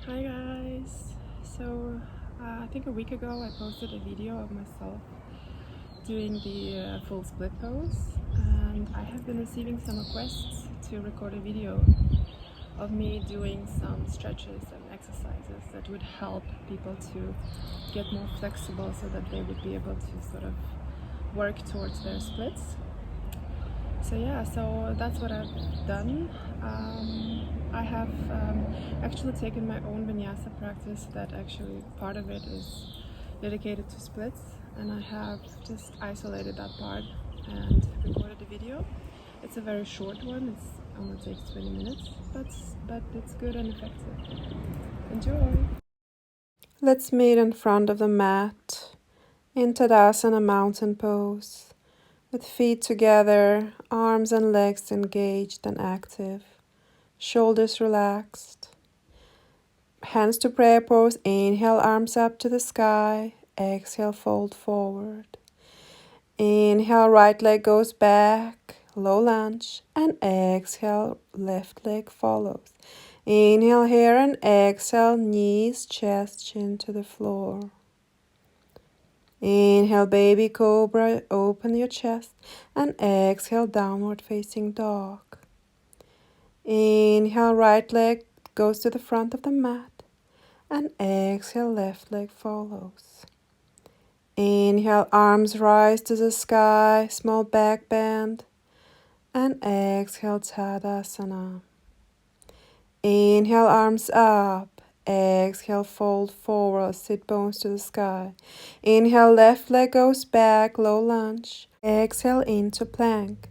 Hi guys! So I think a week ago I posted a video of myself doing the full split pose, and I have been receiving some requests to record a video of me doing some stretches and exercises that would help people to get more flexible so that they would be able to sort of work towards their splits. So that's what I've done. I have actually taken my own Vinyasa practice that actually part of it is dedicated to splits, and I have just isolated that part and recorded a video. It's a very short one, it only takes 20 minutes, but it's good and effective. Enjoy! Let's meet in front of the mat in Tadasana mountain pose, with feet together, arms and legs engaged and active, shoulders relaxed. Hands to prayer pose. Inhale, arms up to the sky. Exhale, fold forward. Inhale, right leg goes back, low lunge. And exhale, left leg follows. Inhale here and exhale, knees, chest, chin to the floor. Inhale, baby cobra, open your chest, and exhale, downward facing dog. Inhale, right leg goes to the front of the mat, and exhale, left leg follows. Inhale, arms rise to the sky, small back bend, and exhale, Tadasana. Inhale, arms up. Exhale, fold forward, sit bones to the sky. Inhale, left leg goes back, low lunge. Exhale into plank.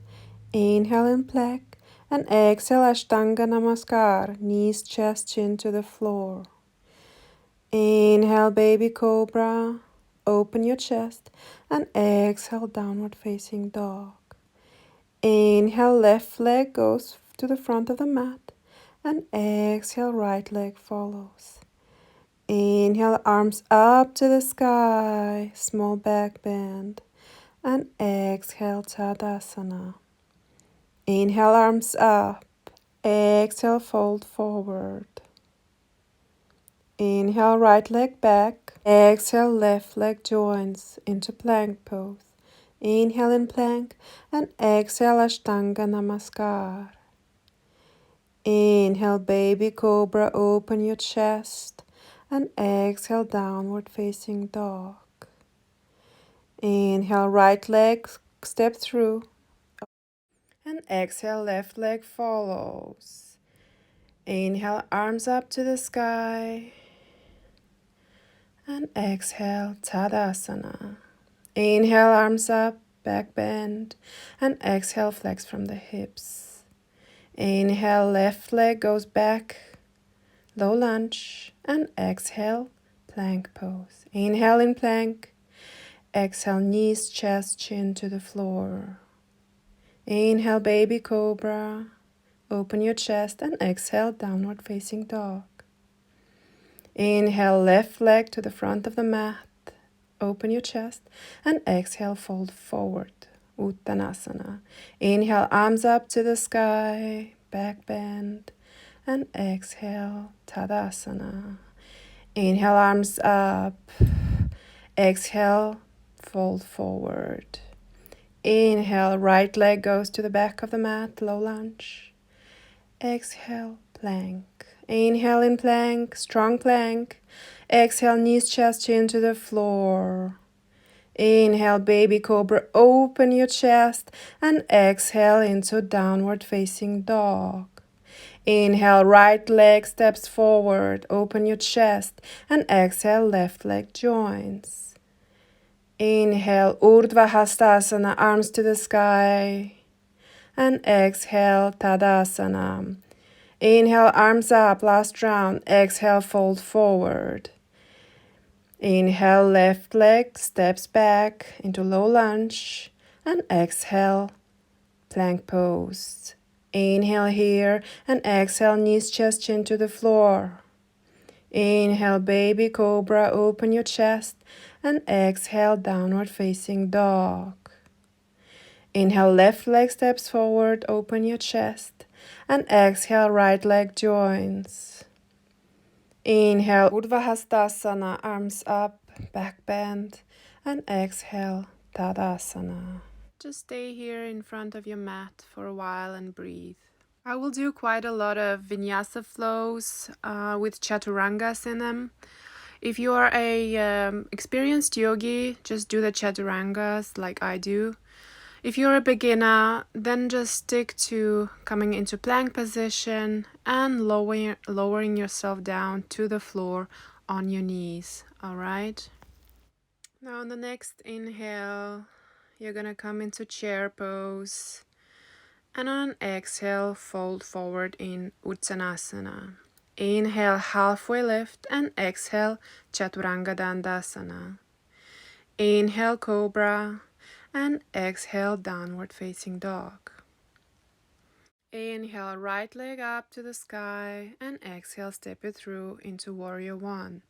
Inhale in plank. And exhale, Ashtanga Namaskar, knees, chest, chin to the floor. Inhale, baby cobra, open your chest. And exhale, downward facing dog. Inhale, left leg goes to the front of the mat. And exhale, right leg follows. Inhale, arms up to the sky, small back bend. And exhale, Tadasana. Inhale, arms up. Exhale, fold forward. Inhale, right leg back. Exhale, left leg joins into plank pose. Inhale in plank and exhale, Ashtanga Namaskar. Inhale, baby cobra, open your chest, and exhale, downward facing dog. Inhale, right leg, step through, and exhale, left leg follows. Inhale, arms up to the sky, and exhale, Tadasana. Inhale, arms up, back bend, and exhale, flex from the hips. Inhale, left leg goes back, low lunge, and exhale, plank pose. Inhale in plank, exhale, knees, chest, chin to the floor. Inhale, baby cobra, open your chest, and exhale, downward facing dog. Inhale, left leg to the front of the mat, open your chest, and exhale, fold forward. Uttanasana. Inhale, arms up to the sky, back bend, and exhale, Tadasana. Inhale, arms up. Exhale, fold forward. Inhale, right leg goes to the back of the mat, low lunge. Exhale, plank. Inhale in plank, strong plank. Exhale, knees, chest, chin to the floor. Inhale, baby cobra, open your chest, and exhale into downward facing dog. Inhale, right leg steps forward, open your chest, and exhale, left leg joins. Inhale, Urdhva Hastasana, arms to the sky, and exhale, Tadasana. Inhale, arms up, last round, exhale, fold forward. Inhale, left leg steps back into low lunge, and exhale, plank pose. Inhale here and exhale, knees, chest, chin to the floor. Inhale, baby cobra, open your chest, and exhale, downward facing dog. Inhale, left leg steps forward, open your chest, and exhale, right leg joins. Inhale, Urdhva Hastasana, arms up, back bend, and exhale, Tadasana. Just stay here in front of your mat for a while and breathe. I will do quite a lot of Vinyasa flows with Chaturangas in them. If you are a experienced yogi, just do the Chaturangas like I do. If you're a beginner, then just stick to coming into plank position and lowering yourself down to the floor on your knees, all right? Now on the next inhale, you're gonna come into chair pose, and on an exhale, fold forward in Uttanasana. Inhale, halfway lift, and exhale, Chaturanga Dandasana. Inhale, Cobra, and exhale, Downward Facing Dog. Inhale, right leg up to the sky, and exhale, step it through into Warrior One.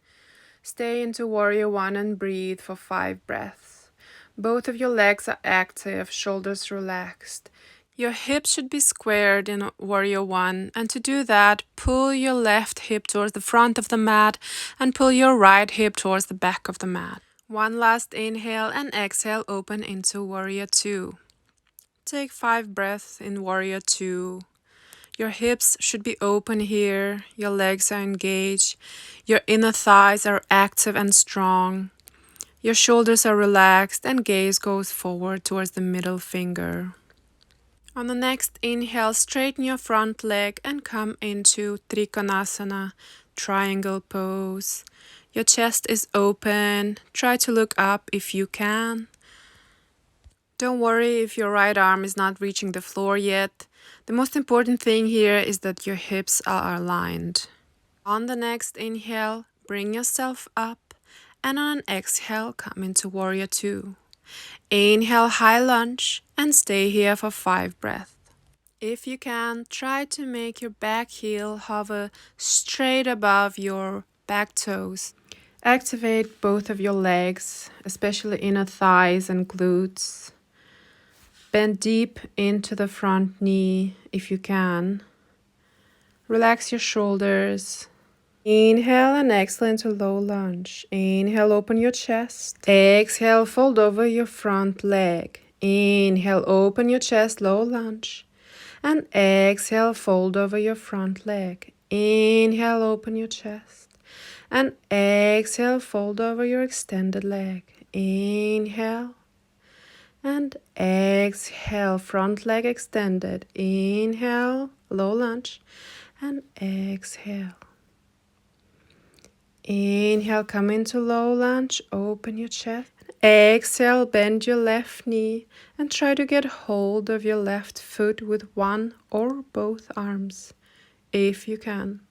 Stay into Warrior One and breathe for 5 breaths. Both of your legs are active, shoulders relaxed. Your hips should be squared in Warrior One, and to do that, pull your left hip towards the front of the mat and pull your right hip towards the back of the mat. One last inhale and exhale, open into Warrior Two. Take 5 breaths in Warrior Two. Your hips should be open here, your legs are engaged, your inner thighs are active and strong. Your shoulders are relaxed and gaze goes forward towards the middle finger. On the next inhale, straighten your front leg and come into Trikonasana, triangle pose. Your chest is open. Try to look up if you can. Don't worry if your right arm is not reaching the floor yet. The most important thing here is that your hips are aligned. On the next inhale, bring yourself up, and on an exhale, come into Warrior Two. Inhale, high lunge, and stay here for 5 breaths. If you can, try to make your back heel hover straight above your back toes. Activate both of your legs, especially inner thighs and glutes. Bend deep into the front knee if you can. Relax your shoulders. Inhale and exhale into low lunge. Inhale, open your chest. Exhale, fold over your front leg. Inhale, open your chest, low lunge. And exhale, fold over your front leg. Inhale, open your chest. And exhale, fold over your extended leg. Inhale. And exhale, front leg extended. Inhale, low lunge. And exhale. Inhale, come into low lunge, open your chest. Exhale, bend your left knee and try to get hold of your left foot with one or both arms, if you can.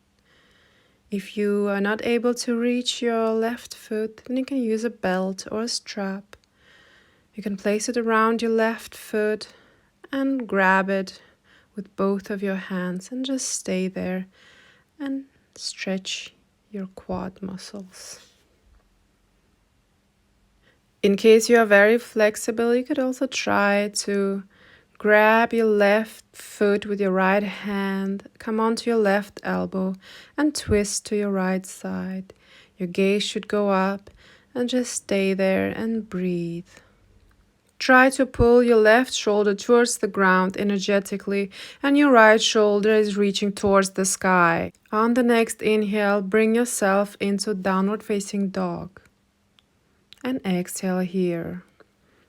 If you are not able to reach your left foot, then you can use a belt or a strap. You can place it around your left foot and grab it with both of your hands and just stay there and stretch your quad muscles. In case you are very flexible, you could also try to grab your left foot with your right hand, come onto your left elbow and twist to your right side. Your gaze should go up and just stay there and breathe. Try to pull your left shoulder towards the ground energetically and your right shoulder is reaching towards the sky. On the next inhale, bring yourself into downward facing dog. And exhale here.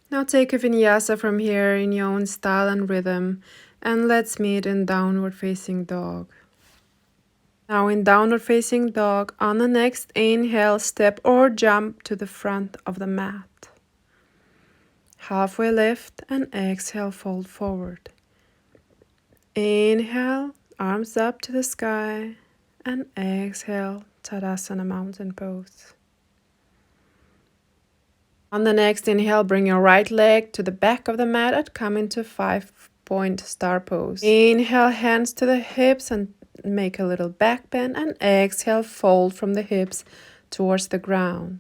Now take a vinyasa from here in your own style and rhythm and let's meet in downward facing dog. Now in downward facing dog, on the next inhale, step or jump to the front of the mat. Halfway lift and exhale, fold forward. Inhale, arms up to the sky, and exhale, Tadasana mountain pose. On the next inhale, bring your right leg to the back of the mat and come into 5-point star pose. Inhale, hands to the hips and make a little back bend, and exhale, fold from the hips towards the ground.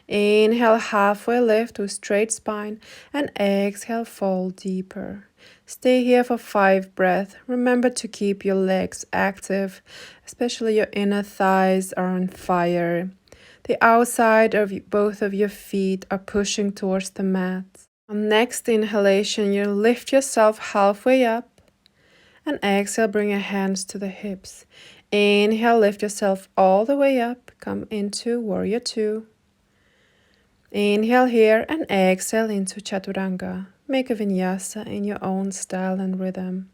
Inhale, halfway lift to straight spine, and exhale, fold deeper. Stay here for 5 breaths. Remember to keep your legs active, especially your inner thighs are on fire. The outside of both of your feet are pushing towards the mat. On next inhalation, you lift yourself halfway up. And exhale, bring your hands to the hips. Inhale, lift yourself all the way up. Come into Warrior Two. Inhale here and exhale into Chaturanga. Make a Vinyasa in your own style and rhythm.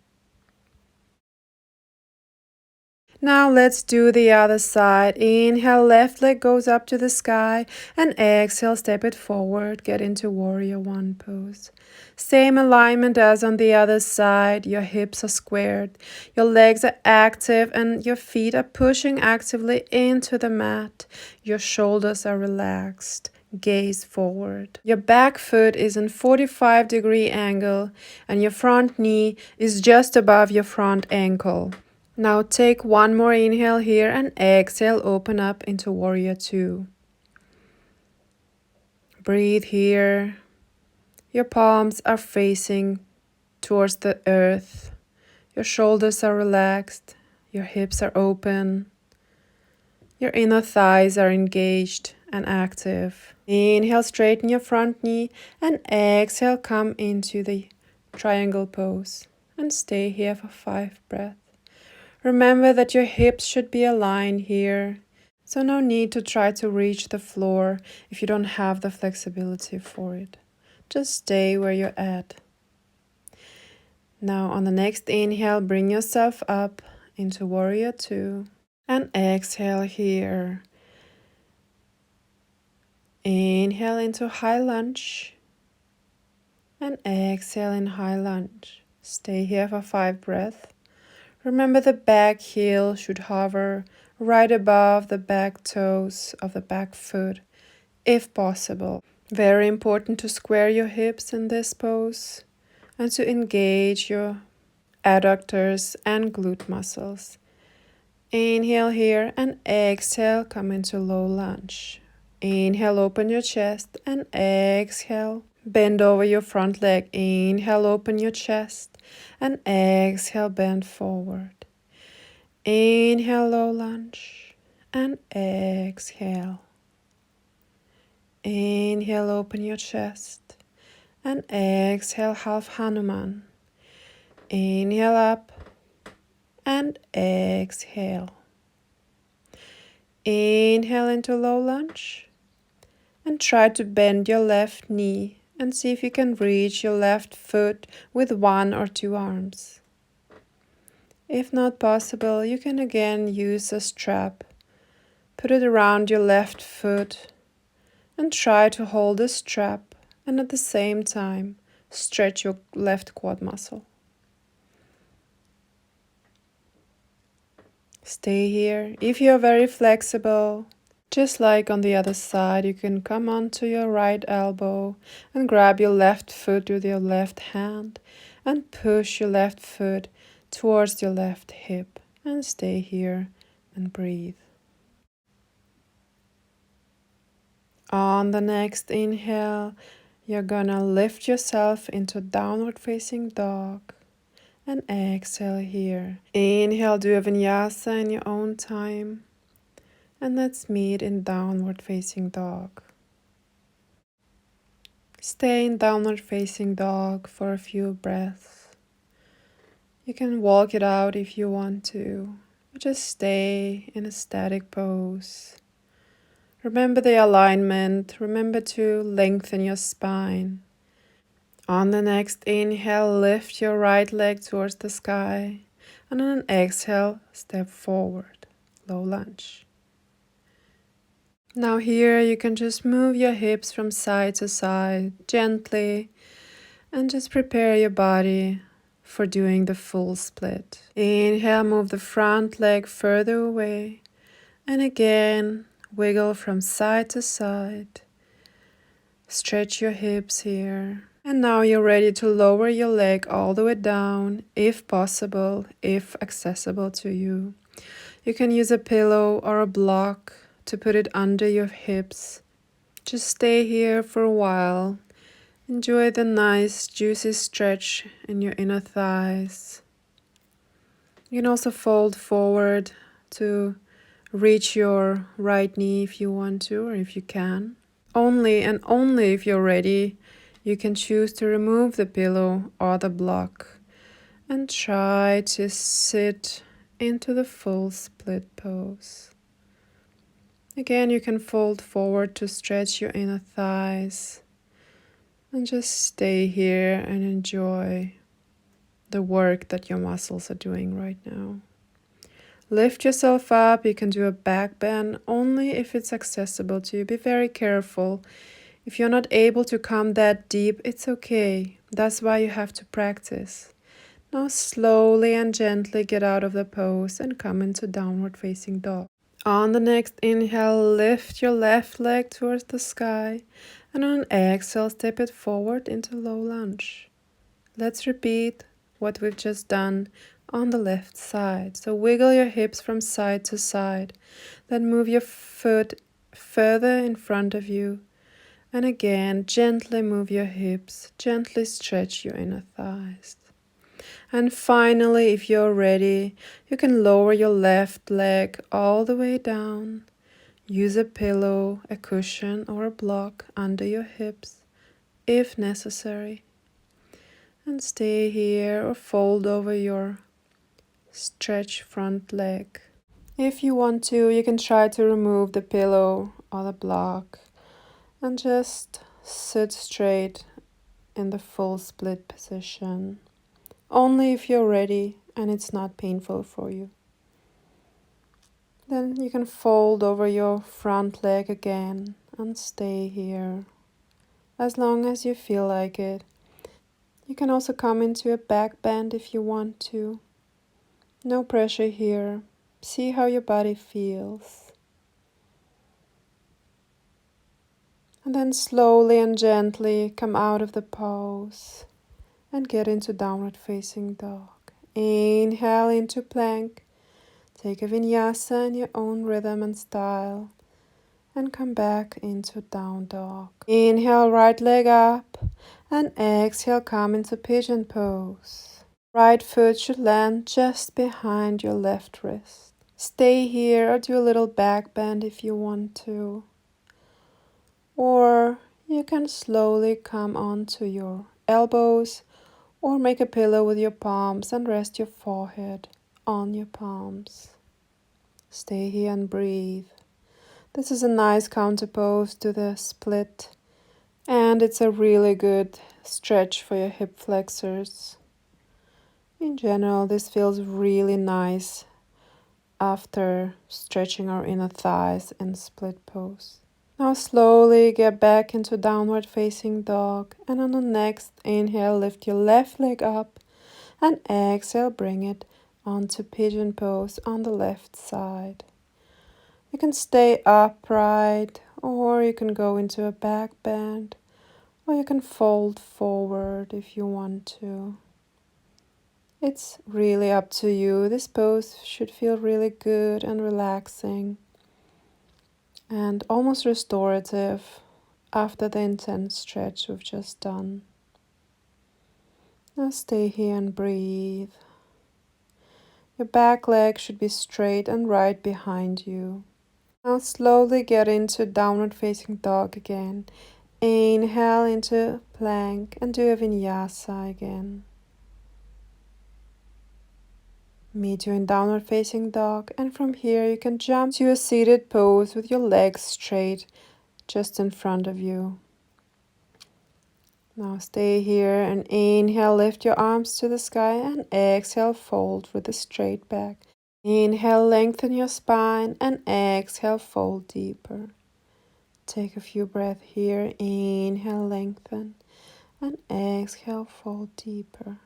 Now let's do the other side. Inhale, left leg goes up to the sky, and exhale, step it forward, get into Warrior One pose. Same alignment as on the other side. Your hips are squared, your legs are active, and your feet are pushing actively into the mat. Your shoulders are relaxed. Gaze forward. Your back foot is in 45-degree angle, and your front knee is just above your front ankle. Now take one more inhale here and exhale, open up into Warrior Two. Breathe here. Your palms are facing towards the earth. Your shoulders are relaxed. Your hips are open. Your inner thighs are engaged and active. Inhale, straighten your front knee, and exhale, come into the triangle pose. And stay here for 5 breaths. Remember that your hips should be aligned here, so no need to try to reach the floor if you don't have the flexibility for it. Just stay where you're at. Now on the next inhale, bring yourself up into Warrior Two and exhale here. Inhale into High Lunge and exhale in High Lunge. Stay here for 5 breaths. Remember the back heel should hover right above the back toes of the back foot, if possible. Very important to square your hips in this pose and to engage your adductors and glute muscles. Inhale here and exhale, come into low lunge. Inhale, open your chest and exhale. Bend over your front leg. Inhale, open your chest and exhale, bend forward. Inhale, low lunge and exhale. Inhale, open your chest and exhale, half Hanuman. Inhale up and exhale. Inhale into low lunge and try to bend your left knee and see if you can reach your left foot with 1 or 2 arms. If not possible, you can again use a strap. Put it around your left foot and try to hold the strap and at the same time stretch your left quad muscle. Stay here. If you are very flexible, just like on the other side, you can come onto your right elbow and grab your left foot with your left hand and push your left foot towards your left hip and stay here and breathe. On the next inhale, you're gonna lift yourself into downward facing dog and exhale here. Inhale, do a Vinyasa in your own time. And let's meet in downward facing dog. Stay in downward facing dog for a few breaths. You can walk it out if you want to, or just stay in a static pose. Remember the alignment, remember to lengthen your spine. On the next inhale, lift your right leg towards the sky, and on an exhale, step forward, low lunge. Now here you can just move your hips from side to side gently and just prepare your body for doing the full split. Inhale, move the front leg further away and again wiggle from side to side. Stretch your hips here. And now you're ready to lower your leg all the way down if possible, if accessible to you. You can use a pillow or a block to put it under your hips. Just stay here for a while. Enjoy the nice juicy stretch in your inner thighs. You can also fold forward to reach your right knee if you want to, or if you can. Only and only if you're ready, you can choose to remove the pillow or the block and try to sit into the full split pose. Again, you can fold forward to stretch your inner thighs and just stay here and enjoy the work that your muscles are doing right now. Lift yourself up. You can do a back bend only if it's accessible to you. Be very careful. If you're not able to come that deep, it's okay. That's why you have to practice. Now slowly and gently get out of the pose and come into downward facing dog. On the next inhale, lift your left leg towards the sky, and on an exhale, step it forward into low lunge. Let's repeat what we've just done on the left side. So wiggle your hips from side to side, then move your foot further in front of you, and again gently move your hips, gently stretch your inner thighs. And finally, if you're ready, you can lower your left leg all the way down. Use a pillow, a cushion, or a block under your hips if necessary. And stay here or fold over your stretch front leg. If you want to, you can try to remove the pillow or the block and just sit straight in the full split position. Only if you're ready and it's not painful for you. Then you can fold over your front leg again and stay here as long as you feel like it. You can also come into a back bend if you want to. No pressure here. See how your body feels. And then slowly and gently come out of the pose and get into downward facing dog. Inhale into plank. Take a vinyasa in your own rhythm and style. And come back into down dog. Inhale, right leg up. And exhale, come into pigeon pose. Right foot should land just behind your left wrist. Stay here or do a little back bend if you want to. Or you can slowly come onto your elbows or make a pillow with your palms and rest your forehead on your palms. Stay here and breathe. This is a nice counter pose to the split, and it's a really good stretch for your hip flexors. In general, this feels really nice after stretching our inner thighs in split pose. Now slowly get back into downward facing dog, and on the next inhale lift your left leg up and exhale bring it onto pigeon pose on the left side. You can stay upright or you can go into a back bend or you can fold forward if you want to. It's really up to you. This pose should feel really good and relaxing and almost restorative after the intense stretch we've just done. Now stay here and breathe. Your back leg should be straight and right behind you. Now slowly get into downward facing dog again. Inhale into plank and do a vinyasa again. Meet you in downward facing dog, and from here you can jump to a seated pose with your legs straight just in front of you. Now stay here and inhale, lift your arms to the sky and exhale, fold with a straight back. Inhale, lengthen your spine and exhale, fold deeper. Take a few breaths here. Inhale, lengthen and exhale, fold deeper.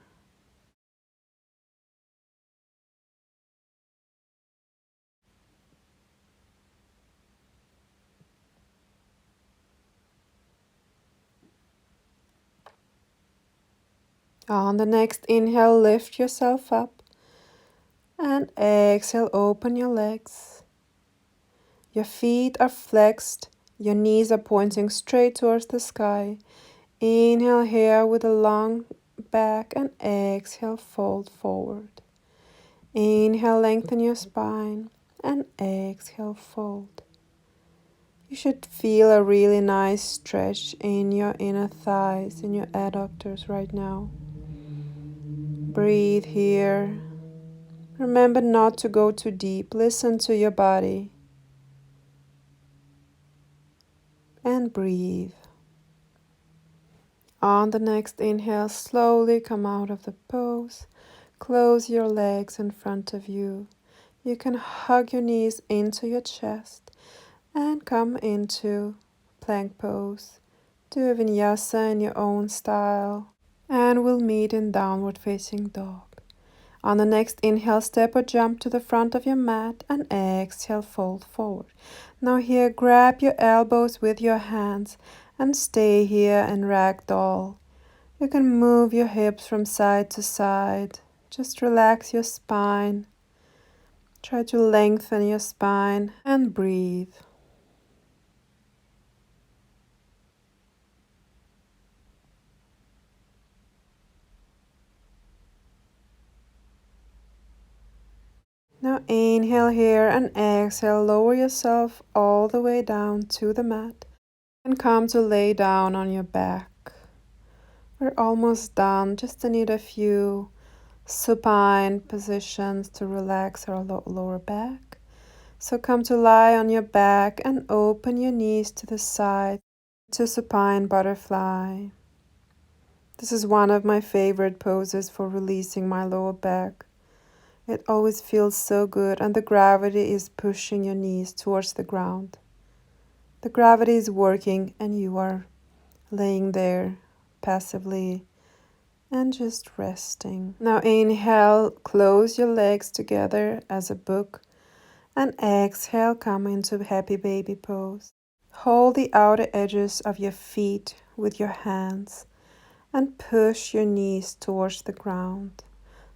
On the next inhale, lift yourself up and exhale, open your legs. Your feet are flexed, your knees are pointing straight towards the sky. Inhale here with a long back and exhale, fold forward. Inhale, lengthen your spine and exhale, fold. You should feel a really nice stretch in your inner thighs, in your adductors right now. Breathe here. Remember not to go too deep. Listen to your body. And breathe. On the next inhale, slowly come out of the pose. Close your legs in front of you. You can hug your knees into your chest and come into plank pose. Do a vinyasa in your own style. And we'll meet in downward facing dog. On the next inhale, step or jump to the front of your mat and exhale, fold forward. Now here, grab your elbows with your hands and stay here in ragdoll. You can move your hips from side to side. Just relax your spine. Try to lengthen your spine and breathe. Now inhale here and exhale. Lower yourself all the way down to the mat and come to lay down on your back. We're almost done. Just need a few supine positions to relax our lower back. So come to lie on your back and open your knees to the side to supine butterfly. This is one of my favorite poses for releasing my lower back. It always feels so good, and the gravity is pushing your knees towards the ground. The gravity is working and you are laying there passively and just resting. Now inhale, close your legs together as a book, and exhale, come into happy baby pose. Hold the outer edges of your feet with your hands and push your knees towards the ground,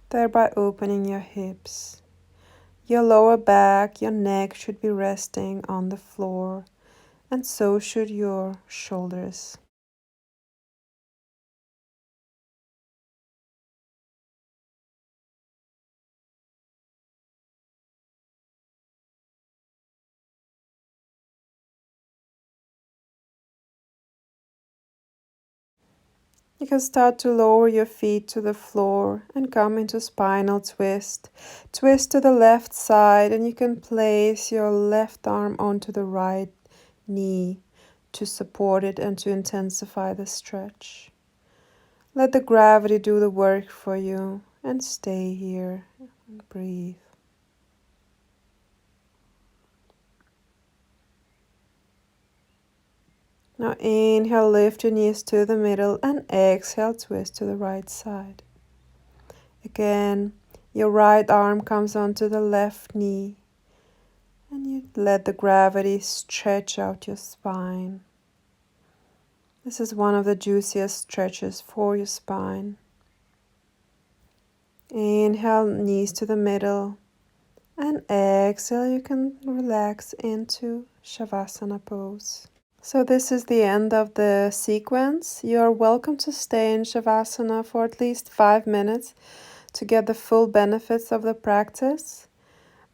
thereby opening your hips. Your lower back, your neck should be resting on the floor, and so should your shoulders. You can start to lower your feet to the floor and come into spinal twist. Twist to the left side, and you can place your left arm onto the right knee to support it and to intensify the stretch. Let the gravity do the work for you and stay here and breathe. Now inhale, lift your knees to the middle and exhale, twist to the right side. Again, your right arm comes onto the left knee and you let the gravity stretch out your spine. This is one of the juiciest stretches for your spine. Inhale, knees to the middle, and exhale, you can relax into Shavasana pose. So this is the end of the sequence. You're welcome to stay in Shavasana for at least 5 minutes to get the full benefits of the practice.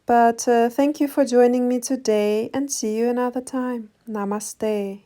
But thank you for joining me today, and see you another time. Namaste.